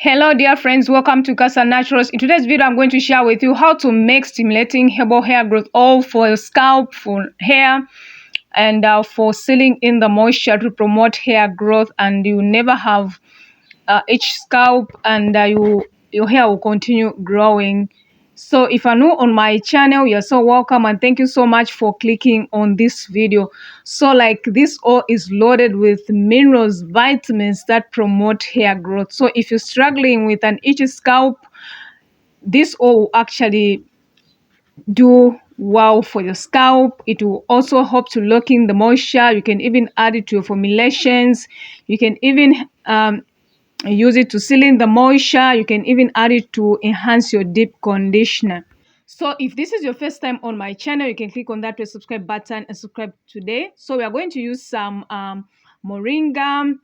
Hello dear friends, welcome to Cassia Naturals. In today's video, I'm going to share with you how to make stimulating herbal hair growth oil for your scalp, for hair, and for sealing in the moisture to promote hair growth, and you never have itch scalp, and your hair will continue growing. So if you're new on my channel, you're so welcome, and thank you so much for clicking on this video. So like this oil is loaded with minerals, vitamins that promote hair growth. So if you're struggling with an itchy scalp, this oil will actually do well for your scalp. It will also help to lock in the moisture. You can even add it to your formulations. You can even use it to seal in the moisture. You can even add it to enhance your deep conditioner. So if this is your first time on my channel, you can click on that red subscribe button and subscribe today. So we are going to use some moringa.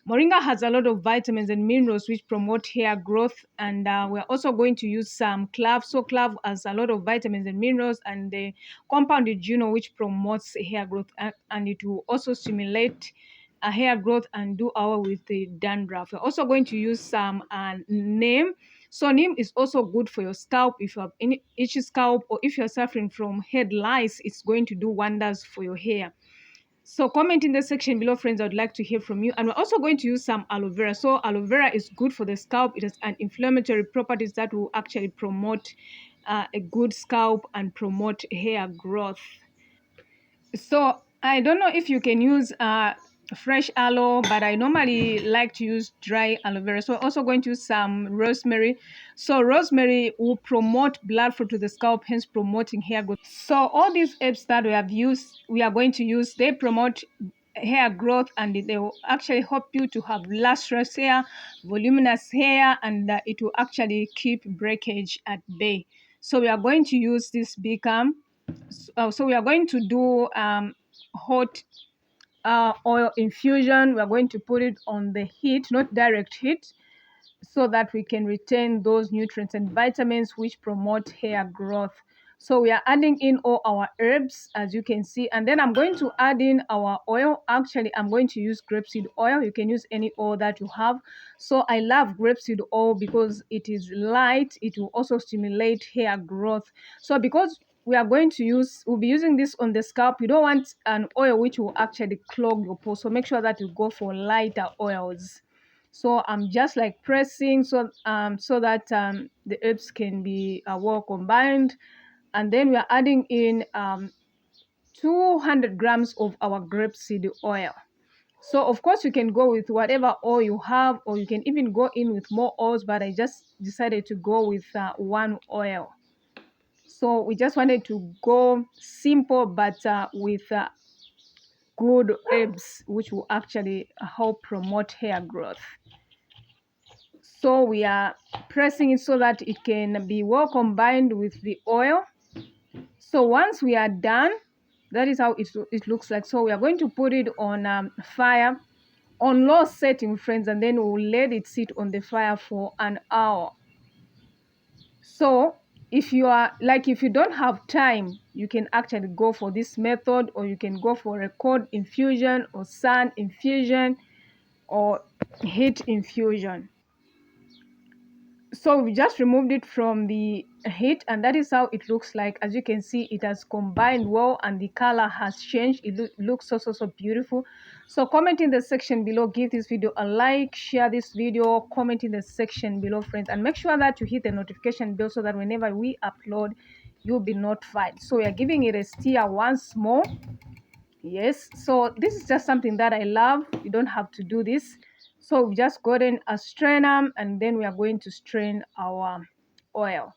Moringa has a lot of vitamins and minerals which promote hair growth, and we're also going to use some clove. So clove has a lot of vitamins and minerals, and the compounded which promotes hair growth, and it will also stimulate hair growth and do away with the dandruff. We're also going to use some neem. So neem is also good for your scalp. If you have any itchy scalp, or if you're suffering from head lice, it's going to do wonders for your hair. So comment in the section below, friends. I would like to hear from you. And we're also going to use some aloe vera. So aloe vera is good for the scalp. It has anti-inflammatory properties that will actually promote a good scalp and promote hair growth. So I don't know if you can use fresh aloe, but I normally like to use dry aloe vera. So also going to use some rosemary. So rosemary will promote blood flow to the scalp, hence promoting hair growth. So all these herbs that we are going to use, they promote hair growth, and they will actually help you to have lustrous hair, voluminous hair, and it will actually keep breakage at bay. So we are going to use this beacon. So we are going to do hot oil infusion. We are going to put it on the heat, not direct heat, so that we can retain those nutrients and vitamins which promote hair growth. So we are adding in all our herbs, as you can see, and then I'm going to add in our oil. Actually, I'm going to use grapeseed oil. You can use any oil that you have. So I love grapeseed oil because it is light. It will also stimulate hair growth. So because we'll be using this on the scalp, you don't want an oil which will actually clog your pores. So make sure that you go for lighter oils. So I'm just like pressing so that the herbs can be well combined, and then we are adding in 200 grams of our grapeseed oil. So of course you can go with whatever oil you have, or you can even go in with more oils, but I just decided to go with one oil. So we just wanted to go simple, but with good herbs which will actually help promote hair growth. So we are pressing it so that it can be well combined with the oil. So once we are done, that is how it looks like. So we are going to put it on fire on low setting, friends, and then we'll let it sit on the fire for an hour. So if you don't have time, you can actually go for this method, or you can go for a cold infusion or sun infusion or heat infusion. So we just removed it from the heat, and that is how it looks like. As you can see, it has combined well, and the color has changed. It looks so beautiful. So comment in the section below, give this video a like, share this video, comment in the section below, friends, and make sure that you hit the notification bell so that whenever we upload, you'll be notified. So we are giving it a stir once more. Yes, so this is just something that I love. You don't have to do this. So we've just gotten a strainer, and then we are going to strain our oil.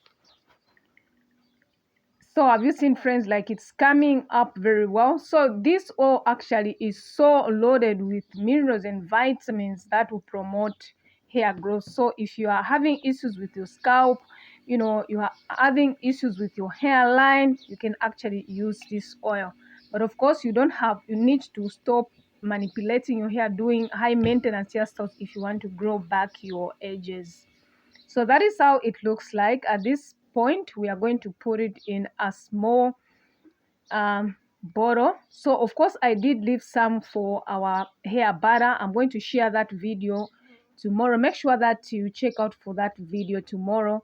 So have you seen, friends, like it's coming up very well? So this oil actually is so loaded with minerals and vitamins that will promote hair growth. So if you are having issues with your scalp, you are having issues with your hairline, you can actually use this oil. But of course, you need to stop manipulating your hair, doing high maintenance hairstyles if you want to grow back your edges. So that is how it looks like. At this point, we are going to put it in a small bottle. So of course I did leave some for our hair butter. I'm going to share that video tomorrow. Make sure that you check out for that video tomorrow.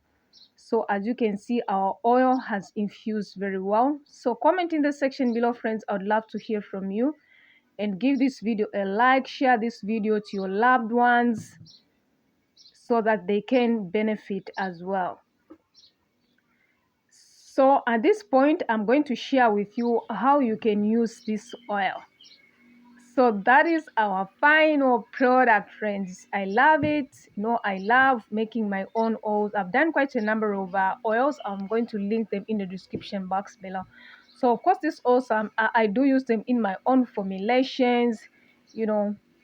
So as you can see, our oil has infused very well. So comment in the section below, friends. I would love to hear from you. And give this video a like, share this video to your loved ones so that they can benefit as well. So at this point, I'm going to share with you how you can use this oil. So that is our final product, friends. I love it. I love making my own oils. I've done quite a number of oils. I'm going to link them in the description box below. So of course, this also I do use them in my own formulations.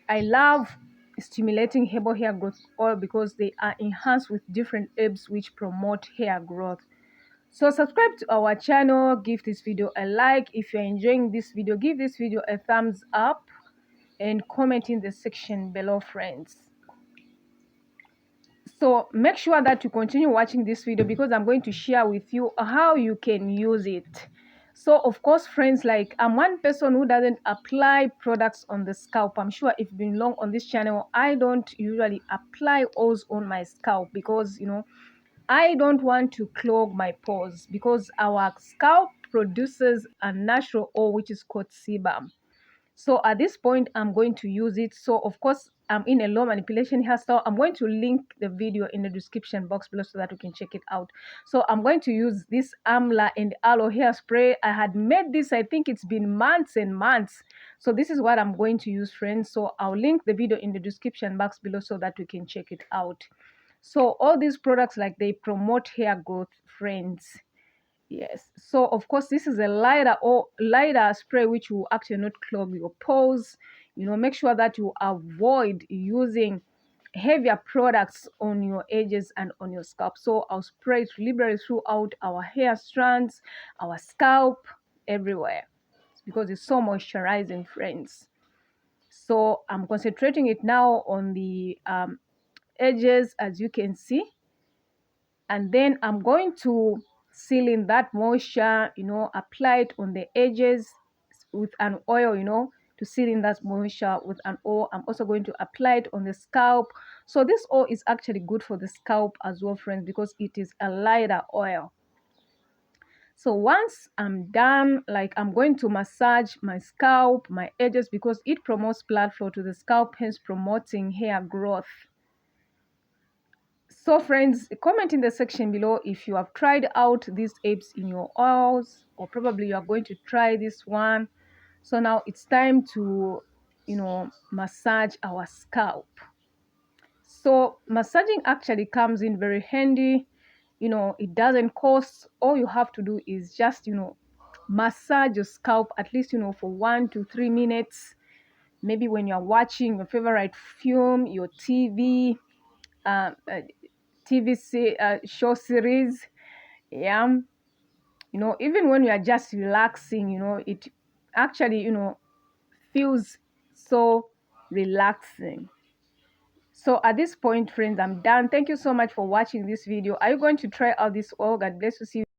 I love stimulating herbal hair growth oil because they are enhanced with different herbs which promote hair growth. So subscribe to our channel, give this video a like. If you're enjoying this video, give this video a thumbs up and comment in the section below, friends. So make sure that you continue watching this video because I'm going to share with you how you can use it. So of course, friends, like I'm one person who doesn't apply products on the scalp. I'm sure if you've been long on this channel, I don't usually apply oils on my scalp because I don't want to clog my pores because our scalp produces a natural oil which is called sebum. So at this point, I'm going to use it. So of course, I'm in a low manipulation hairstyle. I'm going to link the video in the description box below so that you can check it out. So I'm going to use this Amla and Aloe hairspray. I had made this, I think it's been months and months. So this is what I'm going to use, friends. So I'll link the video in the description box below so that you can check it out. So all these products, like, they promote hair growth, friends. Yes. So of course, this is a lighter spray which will actually not clog your pores. Make sure that you avoid using heavier products on your edges and on your scalp. So I'll spray it liberally throughout our hair strands, our scalp, everywhere because it's so moisturizing, friends. So I'm concentrating it now on the edges, as you can see, and then I'm going to seal in that moisture, apply it on the edges with an oil, to seal in that moisture with an oil. I'm also going to apply it on the scalp. So this oil is actually good for the scalp as well, friends, because it is a lighter oil. So once I'm done, like, I'm going to massage my scalp, my edges, because it promotes blood flow to the scalp, hence promoting hair growth. So friends, comment in the section below if you have tried out these apes in your oils, or probably you are going to try this one. So now it's time to massage our scalp. So massaging actually comes in very handy. It doesn't cost. All you have to do is just massage your scalp at least for 1 to 3 minutes. Maybe when you're watching your favorite film, your TV show series. Yeah. Even when you are just relaxing, it actually feels so relaxing. So at this point, friends, I'm done. Thank you so much for watching this video. Are you going to try out this oil? God bless you. See you.